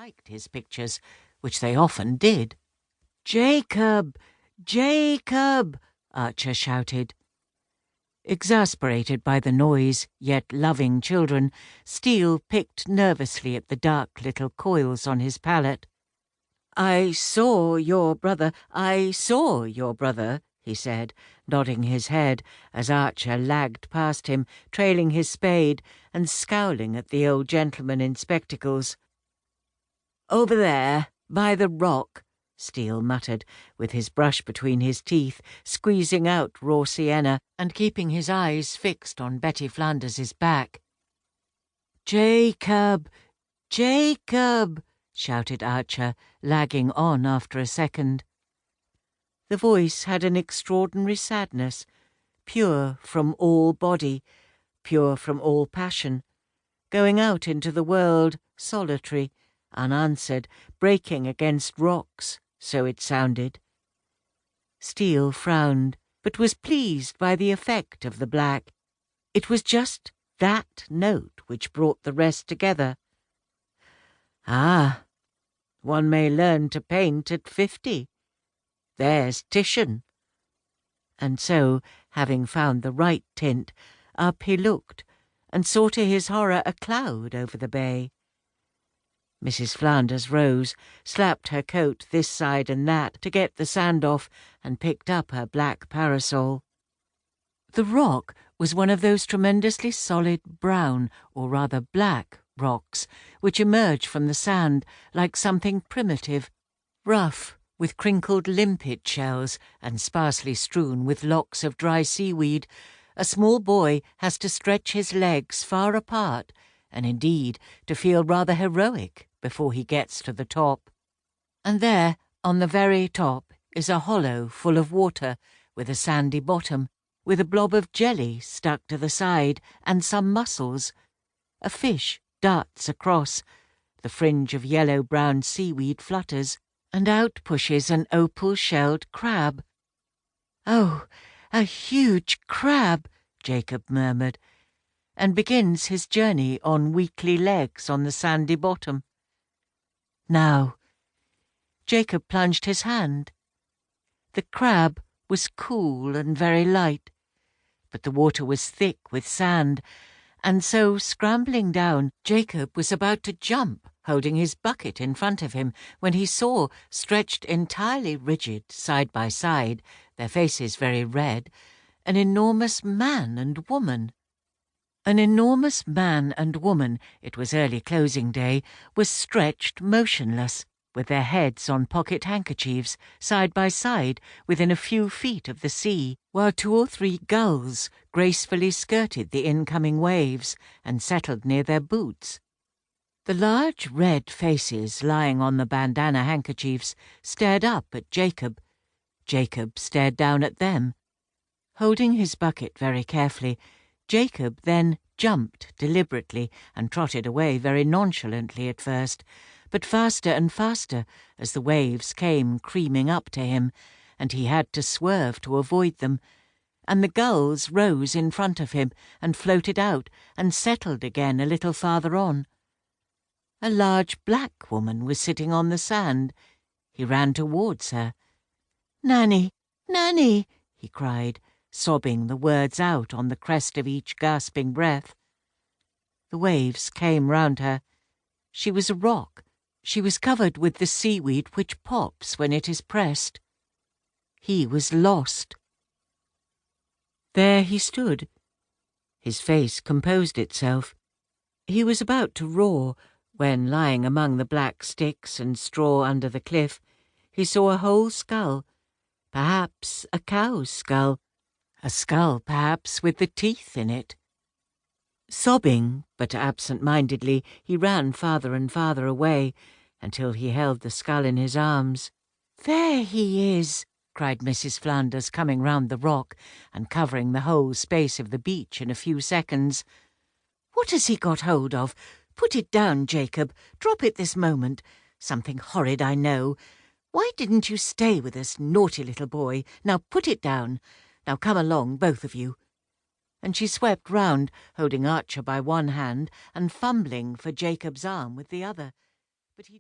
liked his pictures, which they often did. "Jacob! Jacob!" Archer shouted. Exasperated by the noise, yet loving children, Steele picked nervously at the dark little coils on his palette. "I saw your brother, he said, nodding his head as Archer lagged past him, trailing his spade and scowling at the old gentleman in spectacles. "Over there, by the rock," Steele muttered, with his brush between his teeth, squeezing out raw sienna and keeping his eyes fixed on Betty Flanders's back. "Jacob! Jacob!" shouted Archer, lagging on after a second. The voice had an extraordinary sadness, pure from all body, pure from all passion, going out into the world, solitary, unanswered, breaking against rocks, so it sounded. Steele frowned, but was pleased by the effect of the black. It was just that note which brought the rest together. "Ah, one may learn to paint at 50. There's Titian." And so, having found the right tint, up he looked, and saw to his horror a cloud over the bay. Mrs. Flanders rose, slapped her coat this side and that to get the sand off, and picked up her black parasol. The rock was one of those tremendously solid brown, or rather black, rocks which emerge from the sand like something primitive, rough, with crinkled limpet shells and sparsely strewn with locks of dry seaweed. A small boy has to stretch his legs far apart, and indeed to feel rather heroic before he gets to the top. And there, on the very top, is a hollow full of water, with a sandy bottom, with a blob of jelly stuck to the side, and some mussels. A fish darts across, the fringe of yellow-brown seaweed flutters, and out pushes an opal-shelled crab. "Oh, a huge crab," Jacob murmured, and begins his journey on weakly legs on the sandy bottom. Now, Jacob plunged his hand. The crab was cool and very light, but the water was thick with sand, and so, scrambling down, Jacob was about to jump, holding his bucket in front of him, when he saw, stretched entirely rigid, side by side, their faces very red, an enormous man and woman. An enormous man and woman, it was early closing day, was stretched motionless, with their heads on pocket handkerchiefs, side by side, within a few feet of the sea, while 2 or 3 gulls gracefully skirted the incoming waves and settled near their boots. The large red faces lying on the bandana handkerchiefs stared up at Jacob. Jacob stared down at them. Holding his bucket very carefully, Jacob then jumped deliberately and trotted away very nonchalantly at first, but faster and faster as the waves came creaming up to him, and he had to swerve to avoid them, and the gulls rose in front of him and floated out and settled again a little farther on. A large black woman was sitting on the sand. He ran towards her. "Nanny, Nanny!" he cried, sobbing the words out on the crest of each gasping breath. The waves came round her. She was a rock. She was covered with the seaweed which pops when it is pressed. He was lost. There he stood. His face composed itself. He was about to roar, when, lying among the black sticks and straw under the cliff, he saw a whole skull, perhaps a cow's skull, a skull perhaps with the teeth in it. Sobbing, but absent-mindedly, he ran farther and farther away, until he held the skull in his arms. "There he is!" cried Mrs. Flanders, coming round the rock, and covering the whole space of the beach in a few seconds. "What has he got hold of? Put it down, Jacob. Drop it this moment. Something horrid, I know. Why didn't you stay with us, naughty little boy? Now put it down. Now come along, both of you." And she swept round, holding Archer by one hand and fumbling for Jacob's arm with the other. But he